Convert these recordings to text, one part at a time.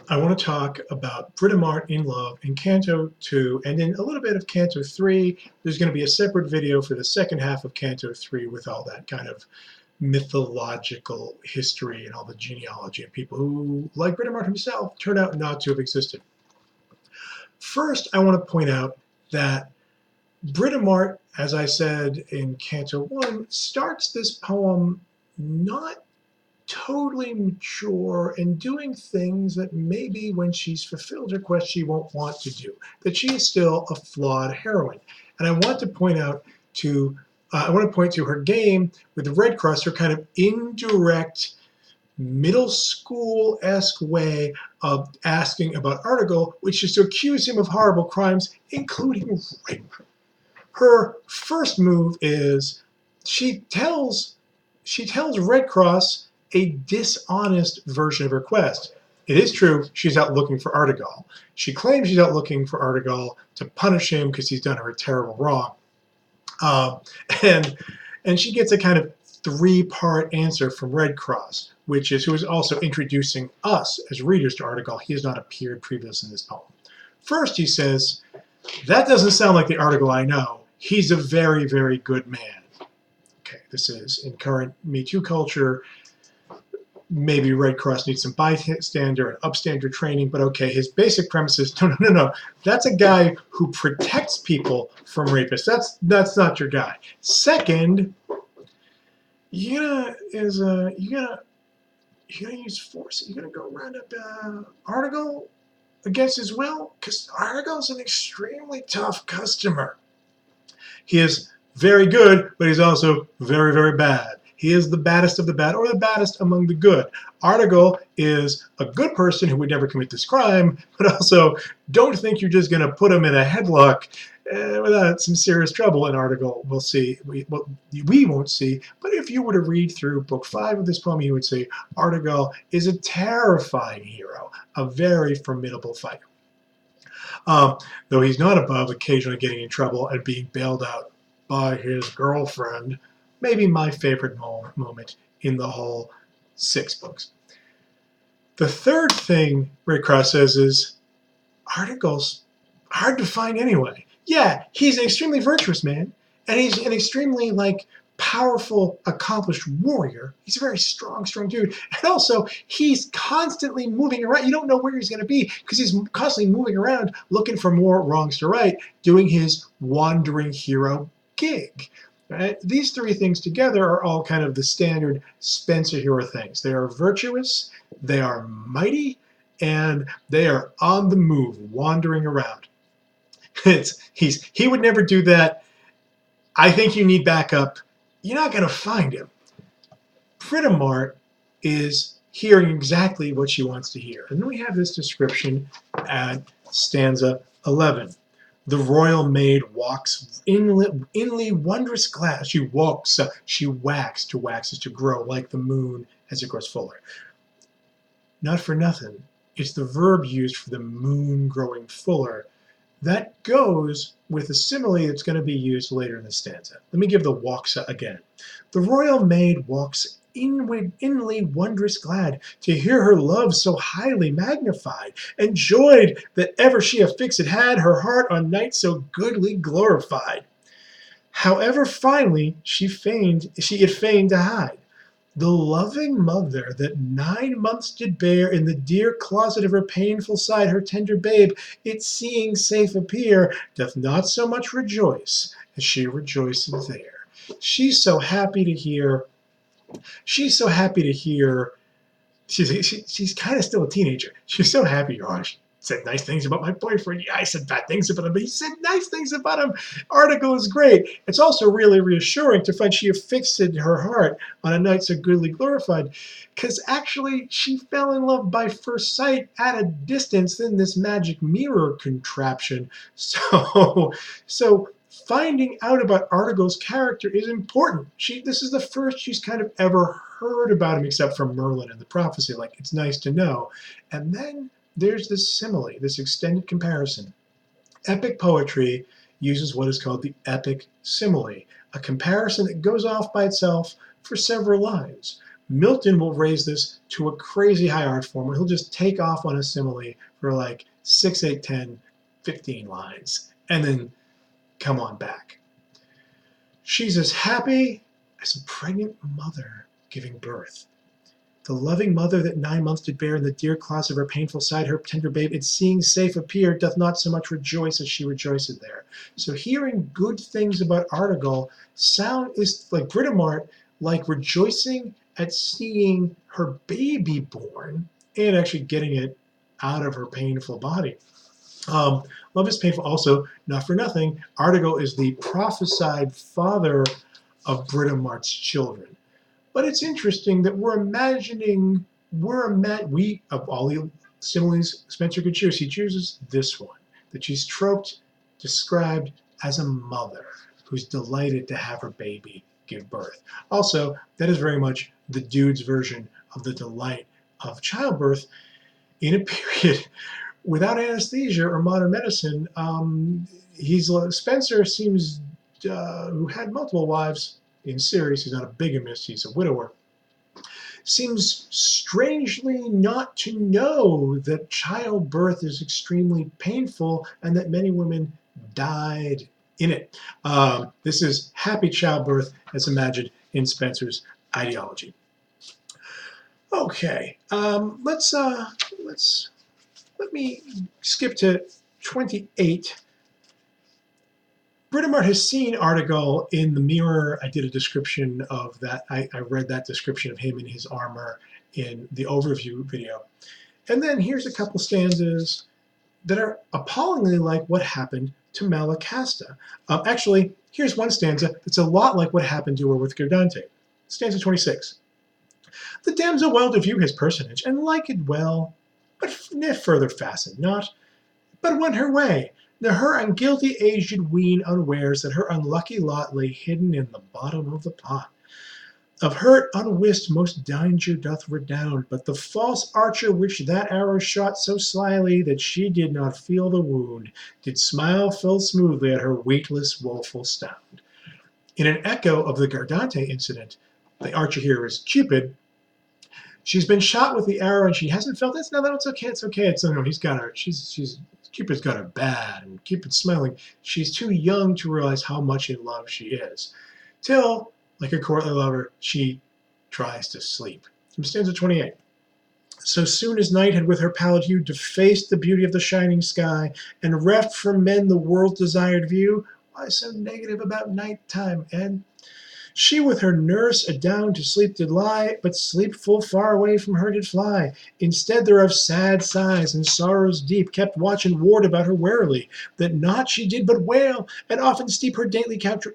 I want to talk about Britomart in Love in Canto 2 and in a little bit of Canto 3. There's going to be a separate video for the second half of Canto 3 with all that kind of mythological history and all the genealogy of people who, like Britomart himself, turned out not to have existed. First, I want to point out that Britomart, as I said in Canto 1, starts this poem not totally mature and doing things that maybe when she's fulfilled her quest she won't want to do, that she is still a flawed heroine. And I want to point to her game with the Red Cross, her kind of indirect middle school-esque way of asking about Artigal, which is to accuse him of horrible crimes, including rape. Her first move is she tells Red Cross a dishonest version of her quest. It is true she's out looking for Artigal. She claims she's out looking for Artigal to punish him because he's done her a terrible wrong. Um, and and she gets a kind of three-part answer from Red Cross, which is who is also introducing us as readers to Artigal. He has not appeared previously in this poem. First, he says, "That doesn't sound like the Artigal I know. He's a very, very good man." Okay, this is in current Me Too culture. Maybe Red Cross needs some bystander and upstander training, but okay, his basic premise is no. That's a guy who protects people from rapists. That's not your guy. Second, you gonna use force. You gonna go round up Artigal against his will, because Artigal's an extremely tough customer. He is very good, but he's also very, very bad. He is the baddest of the bad, or the baddest among the good. Artigal is a good person who would never commit this crime, but also don't think you're just going to put him in a headlock without some serious trouble. In Artigal, we'll see. We won't see, but if you were to read through Book 5 of this poem, you would say Artigal is a terrifying hero, a very formidable fighter. Though he's not above occasionally getting in trouble and being bailed out by his girlfriend. Maybe my favorite moment in the whole 6 books. The third thing Red Cross says is, Artigal's hard to find anyway. Yeah, he's an extremely virtuous man, and he's an extremely, powerful, accomplished warrior. He's a very strong dude. And also, he's constantly moving around. You don't know where he's going to be because he's constantly moving around looking for more wrongs to right, doing his wandering hero gig. Right? These three things together are all kind of the standard Spencer hero things. They are virtuous, they are mighty, and they are on the move, wandering around. He would never do that. I think you need backup. You're not going to find him. Britomart is hearing exactly what she wants to hear. And then we have this description at stanza 11. The royal maid walks inly wondrous glass. She walks, she wax. To wax is to grow, like the moon as it grows fuller. Not for nothing. It's the verb used for the moon growing fuller. That goes with a simile that's going to be used later in the stanza. Let me give the walks again. The royal maid walks inly wondrous glad to hear her love so highly magnified, and joyed that ever she affixed had her heart on night so goodly glorified. However finely it feigned to hide. The loving mother that 9 months did bear in the dear closet of her painful side her tender babe, it seeing safe appear, doth not so much rejoice as she rejoices there. She's so happy to hear. She's kind of still a teenager. She's so happy. Oh, she said nice things about my boyfriend. Yeah, I said bad things about him, but he said nice things about him. Article is great. It's also really reassuring to find she affixed her heart on a night so goodly glorified, because actually she fell in love by first sight at a distance in this magic mirror contraption. So finding out about Artigal's character is important. This is the first she's kind of ever heard about him, except from Merlin and the prophecy. It's nice to know. And then there's this simile, this extended comparison. Epic poetry uses what is called the epic simile, a comparison that goes off by itself for several lines. Milton will raise this to a crazy high art form where he'll just take off on a simile for like 6, 8, 10, 15 lines and then come on back. She's as happy as a pregnant mother giving birth. The loving mother that 9 months did bear in the dear closet of her painful side, her tender babe, it seeing safe appear, doth not so much rejoice as she rejoiceth there. So hearing good things about Artegal sound is like Britomart, like rejoicing at seeing her baby born and actually getting it out of her painful body. Love is painful. Also, not for nothing, Artegal is the prophesied father of Britomart's children. But it's interesting that we, of all the similes Spencer could choose, he chooses this one, that she's troped, described as a mother who's delighted to have her baby give birth. Also, that is very much the dude's version of the delight of childbirth in a period without anesthesia or modern medicine. Spencer seems, who had multiple wives in series, he's not a bigamist, he's a widower, seems strangely not to know that childbirth is extremely painful and that many women died in it. This is happy childbirth as imagined in Spencer's ideology. Okay, let me skip to 28. Britomart has seen Artegal in the mirror. I did a description of that. I read that description of him in his armor in the overview video. And then here's a couple stanzas that are appallingly like what happened to Malatesta. Actually, here's one stanza that's a lot like what happened to her with Gardante. Stanza 26. The damsel well to view his personage, and like it well, but ne further fastened not, but went her way. Now her unguilty age did ween unwares that her unlucky lot lay hidden in the bottom of the pot. Of her unwist most danger doth redound, but the false archer which that arrow shot so slyly that she did not feel the wound, did smile full smoothly at her weightless woeful sound. In an echo of the Gardante incident, the archer here is Cupid. She's been shot with the arrow and she hasn't felt this. No, it's okay. It's okay. He's got her. Cupid's got her bad, and Cupid's smiling. She's too young to realize how much in love she is. Till, like a courtly lover, she tries to sleep. From stanza 28. So soon as night had with her pallid hue defaced the beauty of the shining sky, and reft from men the world's desired view, why so negative about night time, Ed? She with her nurse adown to sleep did lie, but sleep full far away from her did fly. Instead thereof sad sighs and sorrows deep kept watch and ward about her warily, that naught she did but wail, and often steep her dainty couch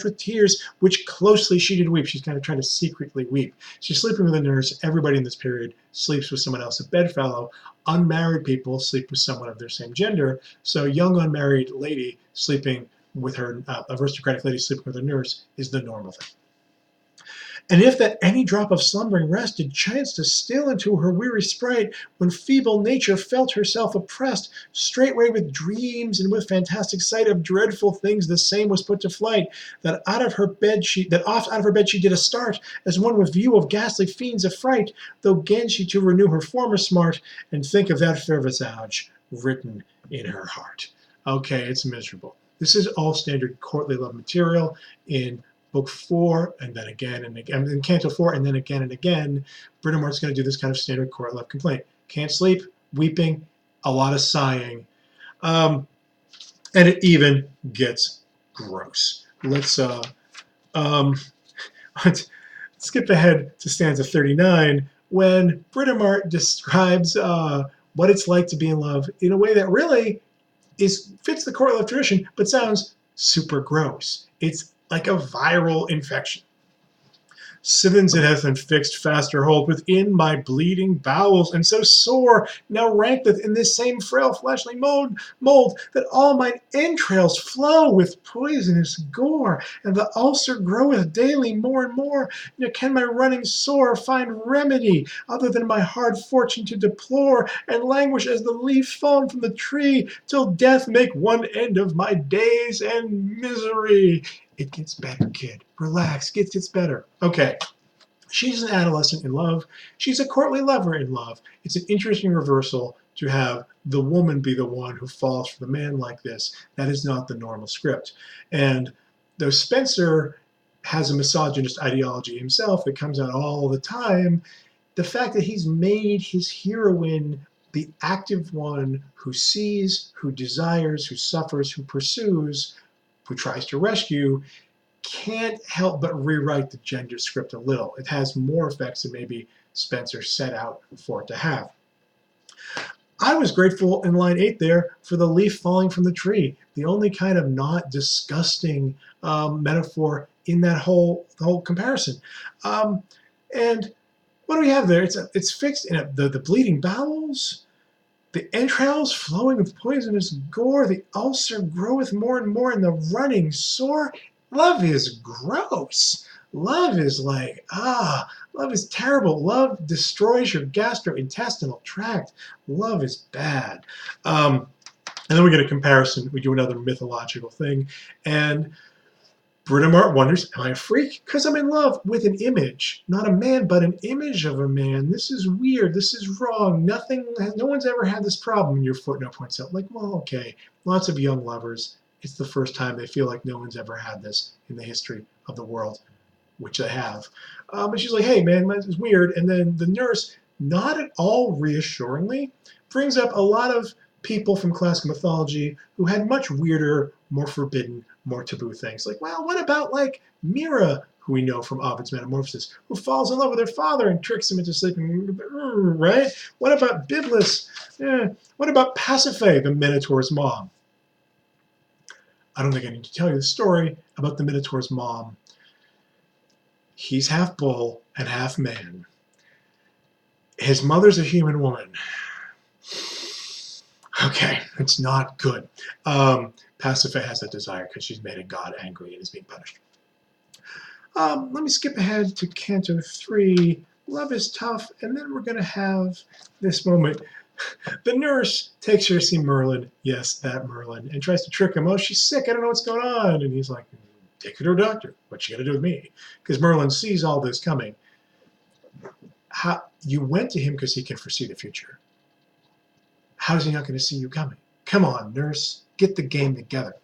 with tears, which closely she did weep. She's kind of trying to secretly weep. She's sleeping with a nurse. Everybody in this period sleeps with someone else, a bedfellow. Unmarried people sleep with someone of their same gender. So young unmarried lady sleeping with her aristocratic lady sleeping with her nurse is the normal thing. And if that any drop of slumbering rest did chance to steal into her weary sprite, when feeble nature felt herself oppressed, straightway with dreams and with fantastic sight of dreadful things the same was put to flight, that oft out of her bed she did a start, as one with view of ghastly fiends affright, though gan she to renew her former smart, and think of that fair visage written in her heart. Okay, it's miserable. This is all standard courtly love material in book 4, and then again and again, in Canto 4, and then again and again. Britomart's going to do this kind of standard court love complaint. Can't sleep, weeping, a lot of sighing, and it even gets gross. Let's skip ahead to stanza 39, when Britomart describes what it's like to be in love in a way that really fits the court love tradition, but sounds super gross. It's like a viral infection. Since it hath been fixed faster hold within my bleeding bowels, and so sore now rankleth in this same frail fleshly mold, that all mine entrails flow with poisonous gore, and the ulcer groweth daily more and more. Nor can my running sore find remedy, other than my hard fortune to deplore, and languish as the leaf fallen from the tree, till death make one end of my days and misery. It gets better, kid. Relax. It gets better. Okay. She's an adolescent in love. She's a courtly lover in love. It's an interesting reversal to have the woman be the one who falls for the man like this. That is not the normal script. And though Spencer has a misogynist ideology himself that comes out all the time, the fact that he's made his heroine the active one who sees, who desires, who suffers, who pursues, who tries to rescue, can't help but rewrite the gender script a little. It has more effects than maybe Spencer set out for it to have. I was grateful in line 8 there for the leaf falling from the tree, the only kind of not disgusting metaphor in that whole comparison. And what do we have there? It's fixed in the bleeding bowels, the entrails flowing with poisonous gore, the ulcer groweth more and more, and the running sore. Love is gross. Love is like, love is terrible. Love destroys your gastrointestinal tract. Love is bad. And then we get a comparison. We do another mythological thing. And Britomart wonders, am I a freak? Because I'm in love with an image. Not a man, but an image of a man. This is weird. This is wrong. No one's ever had this problem, your footnote points out. Like, well, okay. Lots of young lovers. It's the first time they feel like no one's ever had this in the history of the world, which they have. And she's like, hey, man, this is weird. And then the nurse, not at all reassuringly, brings up a lot of people from classical mythology who had much weirder, more forbidden, more taboo things. Like, well, what about like Mira, who we know from Ovid's Metamorphosis, who falls in love with her father and tricks him into sleeping, right? What about Byblis? What about Pasiphae, the Minotaur's mom? I don't think I need to tell you the story about the Minotaur's mom. He's half bull and half man. His mother's a human woman. Okay, it's not good. Pasiphae has that desire because she's made a god angry and is being punished. Let me skip ahead to Canto 3. Love is tough, and then we're going to have this moment. The nurse takes her to see Merlin, yes, that Merlin, and tries to trick him. Oh, she's sick, I don't know what's going on. And he's like, take her to a doctor. What's she going to do with me? Because Merlin sees all this coming. You went to him because he can foresee the future. How is he not going to see you coming? Come on, nurse, get the game together.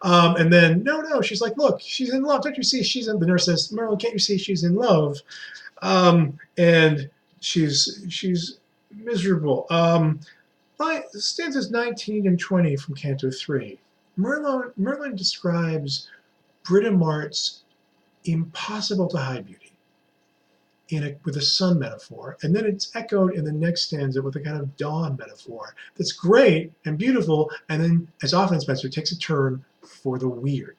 And then, no, she's like, look, she's in love. Don't you see she's in, the nurse says, Merlin, can't you see she's in love? And she's miserable. Stanzas 19 and 20 from Canto 3. Merlin describes Britomart's impossible to hide beauty with a sun metaphor, and then it's echoed in the next stanza with a kind of dawn metaphor that's great and beautiful, and then, as often Spencer takes a turn for the weird.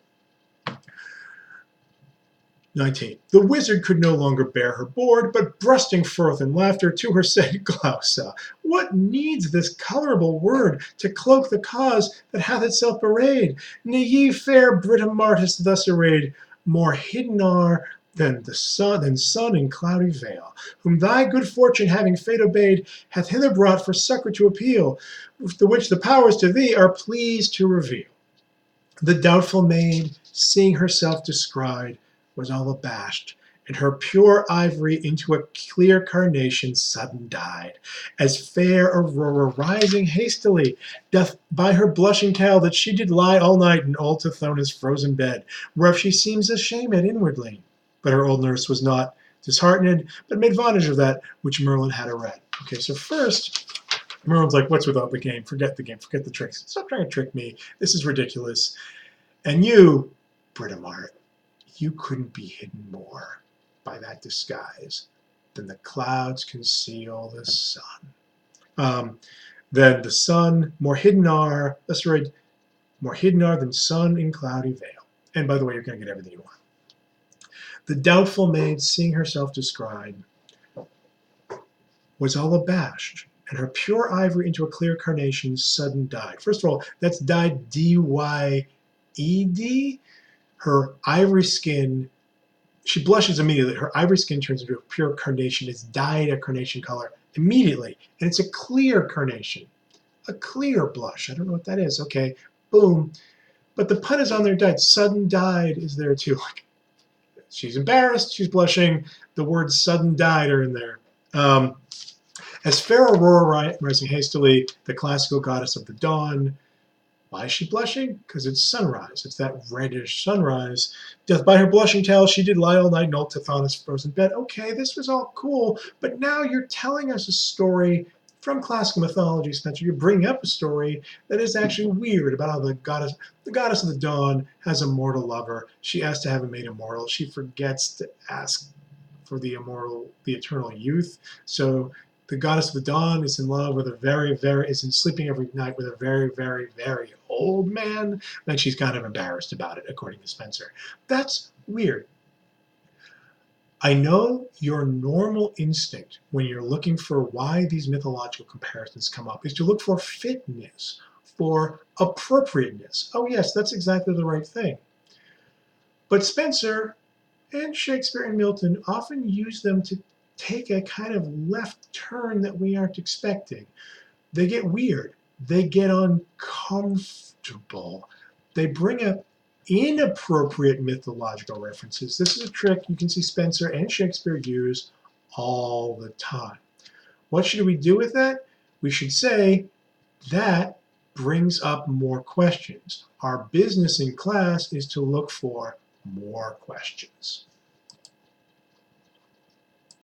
19. The wizard could no longer bear her board, but bursting forth in laughter to her said Glausa, what needs this colorable word to cloak the cause that hath itself bewrayed? Ne ye fair Britomartis thus arrayed, more hidden are than sun in cloudy veil, whom thy good fortune having fate obeyed, hath hither brought for succor to appeal, the which the powers to thee are pleased to reveal. The doubtful maid, seeing herself descried, was all abashed, and her pure ivory into a clear carnation sudden dyed, as fair Aurora rising hastily doth by her blushing tell that she did lie all night in old Tithonus' frozen bed, whereof she seems ashamed inwardly. But her old nurse was not disheartened, but made vantage of that which Merlin had read. Okay, so first, Merlin's like, what's with all the game? Forget the game, forget the tricks. Stop trying to trick me. This is ridiculous. And you, Britomart, you couldn't be hidden more by that disguise than the clouds conceal the sun. Then the sun, more hidden are, let's read, more hidden are than sun in cloudy veil. And by the way, you're going to get everything you want. The doubtful maid, seeing herself descried, was all abashed, and her pure ivory into a clear carnation sudden dyed. First of all, that's dyed D-Y-E-D. Her ivory skin, she blushes immediately. Her ivory skin turns into a pure carnation. It's dyed a carnation color immediately, and it's a clear carnation, a clear blush. I don't know what that is. Okay, boom. But the pun is on there, dyed. Sudden dyed is there too. Like, She's embarrassed. She's blushing. The words "sudden" died are in there. Um, as fair Aurora rising hastily, the classical goddess of the dawn. Why is she blushing? Because it's sunrise. It's that reddish sunrise. Doth by her blushing tell she did lie all night in old Tithonus' frozen bed. Okay, this was all cool, but now you're telling us a story from classical mythology, Spencer. You're bringing up a story that is actually weird about how the goddess of the dawn, has a mortal lover. She asks to have him made immortal. She forgets to ask for the eternal youth. So the goddess of the dawn is in love with is in sleeping every night with a very old man. Then she's kind of embarrassed about it, according to Spencer. That's weird. I know your normal instinct when you're looking for why these mythological comparisons come up is to look for fitness, for appropriateness. Oh, yes, that's exactly the right thing. But Spencer and Shakespeare and Milton often use them to take a kind of left turn that we aren't expecting. They get weird. They get uncomfortable. They bring up inappropriate mythological references. This is a trick you can see Spencer and Shakespeare use all the time. What should we do with that? We should say that brings up more questions. Our business in class is to look for more questions.